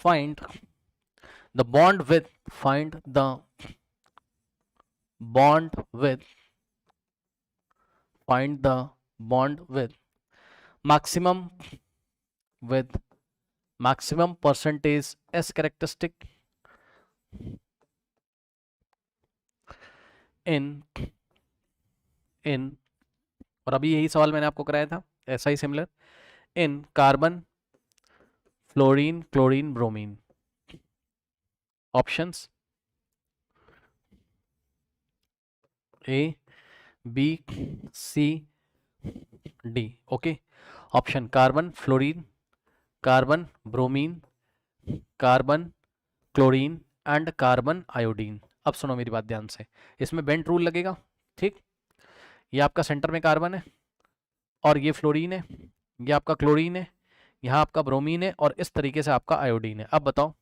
find the bond with find the bond with find the bond maximum with maximum percentage S characteristic in in और अभी यही सवाल मैंने आपको कराया था ऐसा ही सिमिलर इन carbon fluorine chlorine bromine options A B C D okay option carbon fluorine carbon bromine carbon chlorine and carbon iodine. अब सुनो मेरी बात ध्यान से, इसमें बेंट रूल लगेगा। ठीक, ये आपका सेंटर में कार्बन है और ये फ्लोरीन है, ये आपका क्लोरीन है, यहाँ आपका ब्रोमीन है और इस तरीके से आपका आयोडीन है। अब बताओ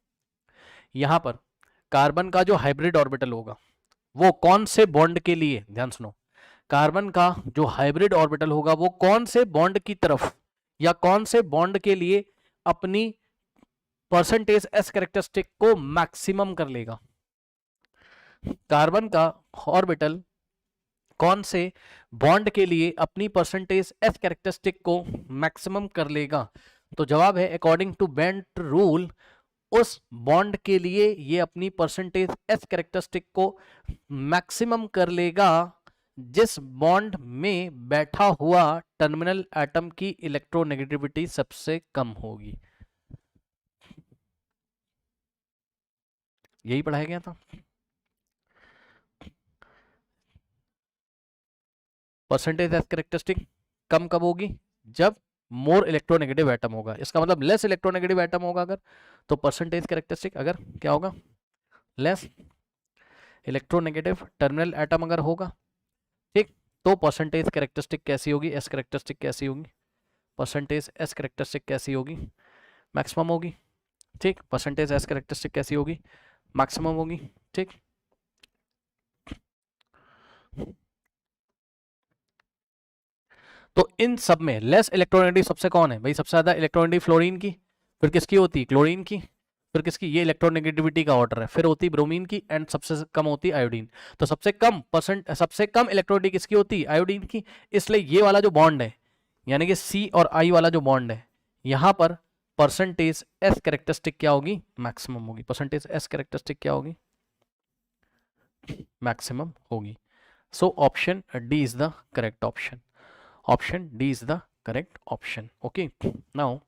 यहाँ पर कार्बन का जो हाइब्रिड ऑर्बिटल होगा वो कौन से बॉन्ड के लिए, ध्यान सुनो, कार्बन का जो हाइब्रिड ऑर्बिटल होगा वो कौन से बॉन्ड की तरफ या कौन से बॉन्ड के लिए अपनी परसेंटेज एस कैरेक्टरिस्टिक को मैक्सिमम कर लेगा। कार्बन का ऑर्बिटल कौन से बॉन्ड के लिए अपनी परसेंटेज एस कैरेक्टरिस्टिक को मैक्सिमम कर लेगा? तो जवाब है अकॉर्डिंग टू बेंट रूल उस बॉन्ड के लिए ये अपनी परसेंटेज एस कैरेक्टरिस्टिक को मैक्सिमम कर लेगा जिस बॉन्ड में बैठा हुआ टर्मिनल एटम की इलेक्ट्रोनेगेटिविटी सबसे कम होगी। यही पढ़ाया गया था। परसेंटेज एस कैरेक्टरिस्टिक कम कब होगी? जब मोर इलेक्ट्रोनेगेटिव एटम होगा। इसका मतलब लेस इलेक्ट्रोनेगेटिव एटम होगा अगर, तो परसेंटेज कैरेक्टरिस्टिक अगर क्या होगा? लेस इलेक्ट्रोनेगेटिव टर्मिनल एटम अगर होगा, ठीक, तो परसेंटेज कैरेक्टरिस्टिक कैसी होगी? एस कैरेक्टरिस्टिक कैसी होगी? परसेंटेज एस कैरेक्टरिस्टिक कैसी होगी? मैक्सिमम होगी। ठीक, परसेंटेज एस कैरेक्टरिस्टिक कैसी होगी? मैक्सिमम होगी। ठीक, तो इन सब में लेस इलेक्ट्रोनेगेटिव सबसे कौन है भाई? सबसे ज्यादा इलेक्ट्रोनेगेटिव फ्लोरीन की, फिर किसकी होती? क्लोरीन की, फिर किसकी? ये इलेक्ट्रोनेगेटिविटी का ऑर्डर है, फिर होती ब्रोमीन की एंड सबसे कम होती आयोडीन। तो सबसे कम इलेक्ट्रोनेगेटिव किसकी होती? आयोडीन की। इसलिए ये वाला जो बॉन्ड है यानी कि सी और आई वाला जो बॉन्ड है, यहां पर परसेंटेज एस कैरेक्टरिस्टिक क्या होगी? मैक्सिमम होगी। परसेंटेज एस कैरेक्टरिस्टिक क्या होगी? मैक्सिमम होगी। So option D is the correct option. Option D is the correct option. Okay, now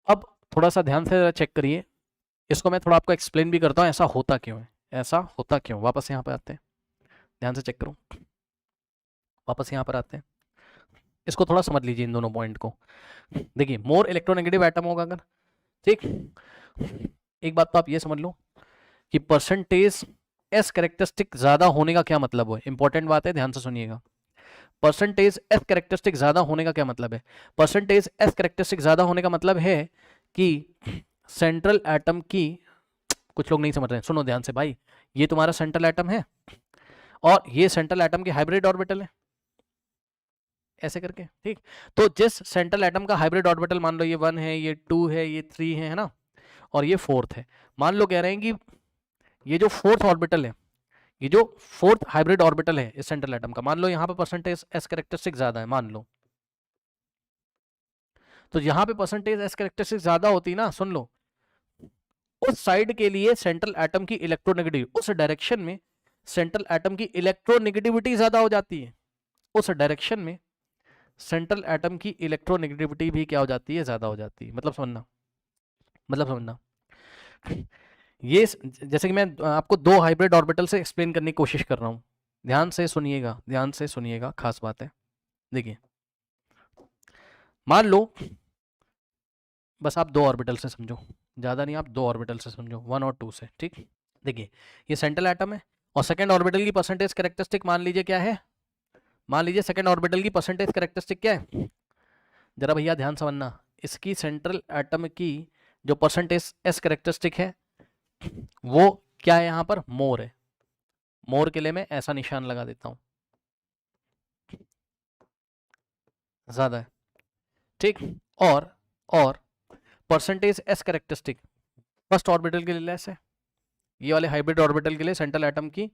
अब थोड़ा सा ध्यान से चेक करिए, इसको मैं थोड़ा आपको एक्सप्लेन भी करता हूँ ऐसा होता क्यों है, ऐसा होता क्यों। वापस यहाँ पर आते हैं, ध्यान से चेक करो, वापस यहाँ पर आते हैं, इसको थोड़ा समझ लीजिए इन दोनों पॉइंट को। देखिए मोर इलेक्ट्रोनेगेटिव एटम होगा अगर, ठीक, एक बात तो आप ये समझ लो कि परसेंटेज एस कैरेक्टरिस्टिक ज्यादा होने का क्या मतलब है। इंपॉर्टेंट बात है, ध्यान से सुनिएगा। परसेंटेज एस कैरेक्टरिस्टिक ज्यादा होने का क्या मतलब है? परसेंटेज एस कैरेक्टरिस्टिक ज्यादा होने का मतलब है कि सेंट्रल एटम की, कुछ लोग नहीं समझ रहे हैं, सुनो ध्यान से भाई, ये तुम्हारा सेंट्रल एटम है और ये सेंट्रल एटम के हाइब्रिड ऑर्बिटल है, ऐसे करके, ठीक। तो जिस सेंट्रल एटम का हाइब्रिड ऑर्बिटल मान लो ये 1 है, ये 2 है, ये 3 है ना, और ये 4th है। मान लो कह रहे हैं कि ये जो 4th ऑर्बिटल है, ये जो 4th हाइब्रिड ऑर्बिटल है इस सेंट्रल एटम का, मान लो यहाँ पे परसेंटेज एस कैरेक्टरिस्टिक ज्यादा है, मान लो, तो यहाँ पे परसेंटेज एस कैरेक्टरिस्टिक ज्यादा होती ना, सुन लो, उस साइड के लिए सेंट्रल एटम की इलेक्ट्रोनेगेटिव, उस डायरेक्शन में सेंट्रल एटम की इलेक्ट्रोनेगेटिविटी ज्यादा हो जाती है, उस डायरेक्शन में सेंट्रल एटम की इलेक्ट्रोनेगेटिविटी भी क्या हो जाती है? ज्यादा हो जाती है। मतलब समझना, मतलब समझना, ये जैसे कि मैं आपको दो हाइब्रिड ऑर्बिटल से एक्सप्लेन करने की कोशिश कर रहा हूं, ध्यान से सुनिएगा, ध्यान से सुनिएगा, खास बात है। देखिए मान लो, बस आप दो ऑर्बिटल से समझो, ज्यादा नहीं, आप दो ऑर्बिटल से समझो, 1 और 2 से, ठीक। देखिए ये सेंट्रल एटम है और सेकंड ऑर्बिटल की परसेंटेज कैरेक्टरिस्टिक मान लीजिए क्या है? मान लीजिए सेकंड ऑर्बिटल की परसेंटेज कैरेक्टरिस्टिक क्या है? जरा भैया ध्यान समझना, इसकी सेंट्रल एटम की जो परसेंटेज एस कैरेक्टरिस्टिक है वो क्या है? यहाँ पर मोर है। मोर के लिए मैं ऐसा निशान लगा देता हूं, ज्यादा है, ठीक। और percentage S characteristic first orbital के लिए लेस है, ये वाले हाइब्रिड ऑर्बिटल के लिए सेंट्रल एटम की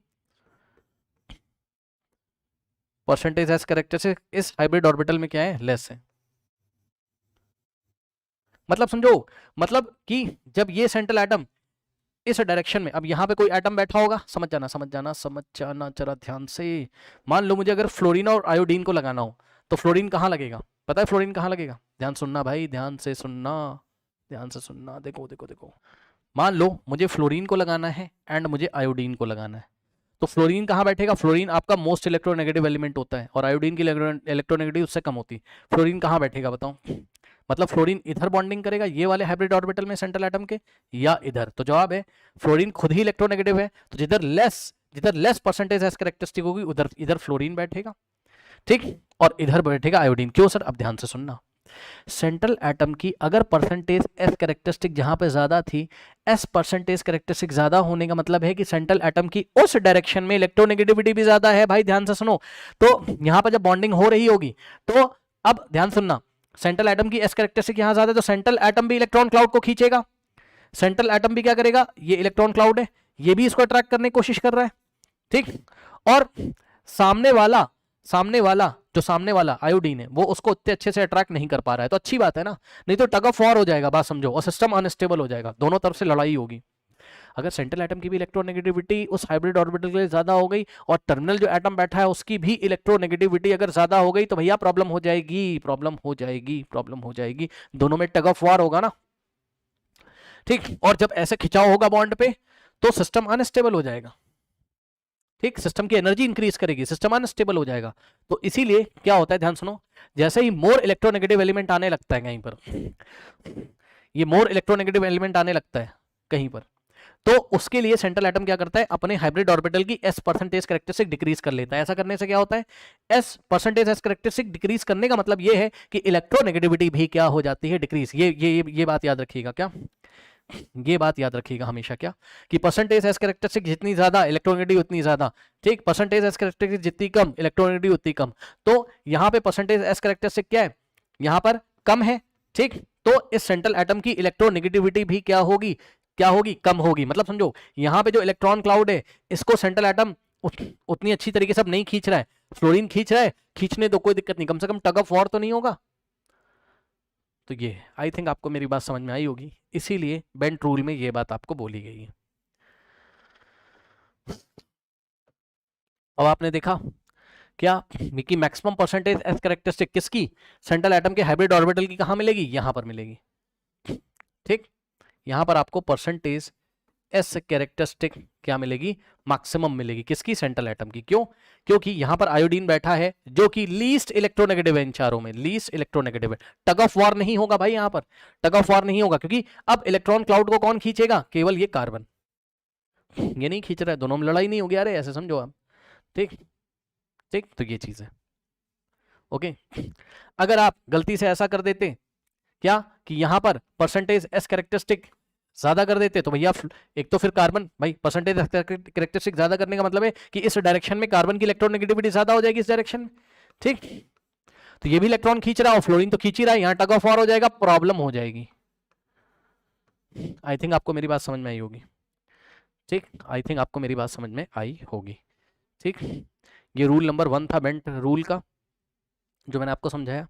परसेंटेज एस कैरेक्टरिस्टिक इस हाइब्रिड ऑर्बिटल में क्या है, लेस है। मतलब समझो, मतलब कि जब ये सेंट्रल एटम इस डायरेक्शन में, अब यहां पे कोई एटम बैठा होगा, समझ जाना समझ जाना समझ जाना जरा ध्यान से। मान लो मुझे अगर फ्लोरीन और आयोडीन को लगाना हो तो फ्लोरीन कहाँ लगेगा, पता है फ्लोरीन कहाँ लगेगा? ध्यान सुनना भाई, ध्यान से सुनना, ध्यान से सुनना, देखो देखो देखो। मान लो मुझे फ्लोरीन को लगाना है एंड मुझे आयोडीन को लगाना है, तो फ्लोरीन कहाँ बैठेगा? फ्लोरीन आपका मोस्ट इलेक्ट्रोनेगेटिव एलिमेंट होता है और आयोडीन की इलेक्ट्रोनेगेटिव उससे कम होती है। फ्लोरीन कहाँ बैठेगा बताओ? मतलब फ्लोरीन इधर बॉन्डिंग करेगा ये वाले हाइब्रिड ऑर्बिटल में सेंट्रल एटम के, या इधर? तो जवाब है फ्लोरीन खुद ही इलेक्ट्रोनेगेटिव है, तो जिधर लेस परसेंटेज एस कैरेक्टरिस्टिक होगी उधर इधर फ्लोरीन बैठेगा, ठीक, और इधर बैठेगा आयोडीन। क्यों सर? अब ध्यान से सुनना, सेंट्रल एटम की अगर परसेंटेज एस कैरेक्टरिस्टिक जहां पे ज्यादा थी, एस परसेंटेज कैरेक्टरिस्टिक ज्यादा होने का मतलब है कि सेंट्रल एटम की उस डायरेक्शन में इलेक्ट्रोनेगेटिविटी भी ज्यादा है। भाई ध्यान से सुनो, तो यहां पर जब बॉन्डिंग हो रही होगी तो अब ध्यान सुनना, सेंट्रल एटम की एस कैरेक्टरिस्टिक यहां ज्यादा है तो सेंट्रल एटम भी इलेक्ट्रॉन क्लाउड को खींचेगा। सेंट्रल एटम भी क्या करेगा, ये इलेक्ट्रॉन क्लाउड है, ये भी इसको अट्रैक्ट करने की कोशिश कर रहा है, ठीक, और सामने वाला जो सामने वाला आयोडीन है वो उसको उतने अच्छे से अट्रैक्ट नहीं कर पा रहा है, तो अच्छी बात है ना, नहीं तो टग ऑफ वॉर हो जाएगा, बात समझो, और सिस्टम अनस्टेबल हो जाएगा, दोनों तरफ से लड़ाई होगी। अगर सेंट्रल एटम की भी इलेक्ट्रोनेगेटिविटी उस हाइब्रिड ऑर्बिटल के लिए ज्यादा हो गई और टर्मिनल जो एटम बैठा है उसकी भी इलेक्ट्रोनेगेटिविटी अगर ज्यादा हो गई तो भैया प्रॉब्लम हो जाएगी, प्रॉब्लम हो जाएगी, प्रॉब्लम हो जाएगी, दोनों में टग ऑफ वॉर होगा ना, ठीक, और जब ऐसे खिंचाव होगा बॉन्ड पे तो सिस्टम अनस्टेबल हो जाएगा, ठीक, सिस्टम की एनर्जी इंक्रीज करेगी, सिस्टम अनस्टेबल हो जाएगा। तो इसीलिए क्या होता है, ध्यान सुनो, जैसे ही मोर इलेक्ट्रोनेगेटिव एलिमेंट आने लगता है कहीं पर, ये मोर इलेक्ट्रोनेगेटिव एलिमेंट आने लगता है कहीं पर, तो उसके लिए सेंट्रल एटम क्या करता है, अपने हाइब्रिड ऑर्बिटल की एस परसेंटेज कैरेक्टरिस्टिक डिक्रीज कर लेता है। ऐसा करने से क्या होता है, S percentage S characteristic decrease करने का मतलब ये है कि इलेक्ट्रोनेगेटिविटी भी क्या हो जाती है, डिक्रीज। ये बात याद रखिएगा, क्या ये बात याद रखिएगा हमेशा, क्या कि परसेंटेज एस कैरेक्टरिस्टिक जितनी ज्यादा इलेक्ट्रोनेगेटिव उतनी ज्यादा, ठीक, परसेंटेज एस कैरेक्टरिस्टिक जितनी कम इलेक्ट्रोनेगेटिव उतनी कम। तो यहाँ पे परसेंटेज एस कैरेक्टरिस्टिक क्या है, यहाँ पर कम है, ठीक, तो इस सेंट्रल एटम की इलेक्ट्रोनेगेटिविटी भी क्या होगी, क्या होगी, कम होगी। मतलब समझो यहाँ पे जो इलेक्ट्रॉन क्लाउड है इसको सेंट्रल एटम उतनी अच्छी तरीके से अब नहीं खींच रहा है, फ्लोरीन खींच रहा है, खींचने तो कोई दिक्कत नहीं, कम से कम टग ऑफ वॉर तो नहीं होगा। तो ये आई थिंक आपको मेरी बात समझ में आई होगी, इसीलिए बेंट रूल में ये बात आपको बोली गई है। अब आपने देखा क्या कि मैक्सिमम परसेंटेज एस कैरेक्टरिस्टिक किसकी, सेंट्रल एटम के हाइब्रिड ऑर्बिटल की कहां मिलेगी, यहां पर मिलेगी, ठीक, यहां पर आपको परसेंटेज एस कैरेक्टरिस्टिक क्या मिलेगी, मैक्सिमम मिलेगी, किसकी, सेंट्रल एटम की। क्यों? क्योंकि यहां पर आयोडीन बैठा है जो कि लीस्ट इलेक्ट्रोनेगेटिव है, इन चारों में लीस्ट इलेक्ट्रोनेगेटिव है। टग ऑफ वॉर नहीं होगा भाई, यहां पर टग ऑफ वॉर नहीं होगा, क्योंकि अब इलेक्ट्रॉन क्लाउड को कौन खींचेगा, केवल ये कार्बन, ये नहीं खींच रहा है, दोनों में लड़ाई नहीं होगी, अरे ऐसे समझो आप, ठीक, ठीक, तो ये चीज है, ओके। अगर आप गलती से ऐसा कर देते क्या कि यहां पर परसेंटेज एस कैरेक्टरिस्टिक ज्यादा कर देते तो भैया एक तो फिर कार्बन, भाई परसेंटेज कैरेक्टरिस्टिक ज्यादा करने का मतलब है कि इस डायरेक्शन में कार्बन की इलेक्ट्रोनेगेटिविटी ज्यादा हो जाएगी, इस डायरेक्शन में, ठीक, तो ये भी इलेक्ट्रॉन खींच रहा है और फ्लोरीन तो खींच ही रहा है, यहां टग ऑफ वॉर हो जाएगा, प्रॉब्लम हो जाएगी। आई थिंक आपको मेरी बात समझ में आई होगी, ठीक, आई थिंक आपको मेरी बात समझ में आई होगी, ठीक। ये रूल नंबर 1 था बेंट रूल का, जो मैंने आपको समझाया।